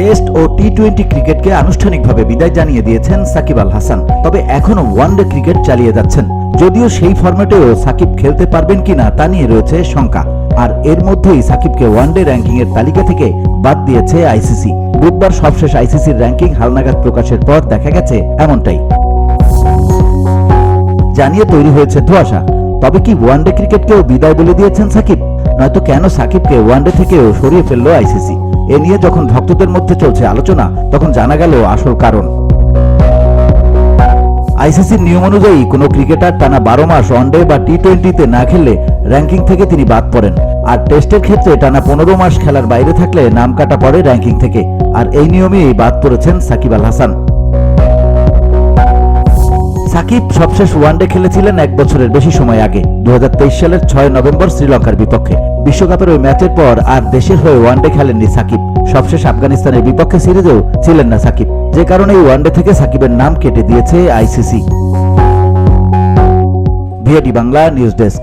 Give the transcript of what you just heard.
Test ও টি-20 ক্রিকেটকে আনুষ্ঠানিকভাবে বিদায় জানিয়ে দিয়েছেন সাকিব আল হাসান। তবে এখনো ওয়ানডে ক্রিকেট চালিয়ে যাচ্ছেন, যদিও সেই ফরম্যাটেও সাকিব খেলতে পারবেন কিনা তা নিয়ে রয়েছে শঙ্কা। আর এর মধ্যেই সাকিবকে ওয়ানডে র্যাঙ্কিং এর তালিকা থেকে বাদ দিয়েছে আইসিসি। বুধবার সবশেষ আইসিসির র্যাঙ্কিং হালনাগাদ প্রকাশের পর দেখা গেছে এমনটাই। জানিয়ে তৈরি হয়েছে ধোঁয়াশা। তবে কি ওয়ানডে ক্রিকেটকেও বিদায় বলে দিয়েছেন সাকিব? নয়তো কেন সাকিবকে ওয়ানডে থেকেও সরিয়ে ফেললো আইসিসি? এ নিয়ে যখন ভক্তদের মধ্যে চলছে আলোচনা, তখন জানা গেল আসল কারণ। আইসিসির নিয়ম অনুযায়ী কোনো ক্রিকেটার টানা 12 মাস ওয়ানডে বা টি-20তে না খেললে র্যাঙ্কিং থেকে তিনি বাদ পড়েন। আর টেস্টের ক্ষেত্রে টানা 15 মাস খেলার বাইরে থাকলে নাম কাটা পড়ে র্যাঙ্কিং থেকে। আর এই নিয়মেই বাদ পড়েছেন সাকিব আল হাসান। সাকিব সবশেষ ওয়ানডে খেলেছিলেন 1 বছরের বেশি সময় আগে, 2023 সালের 6 নভেম্বর শ্রীলঙ্কার বিপক্ষে। বিশ্বকাপের ওই ম্যাচের পর আর দেশের হয়ে ওয়ানডে খেলেননি সাকিব। সবশেষ আফগানিস্তানের বিপক্ষে সিরিজেও ছিলেন না সাকিব, যে কারণে এই ওয়ানডে থেকে সাকিবের নাম কেটে দিয়েছে ICC. VIT Bangla news desk.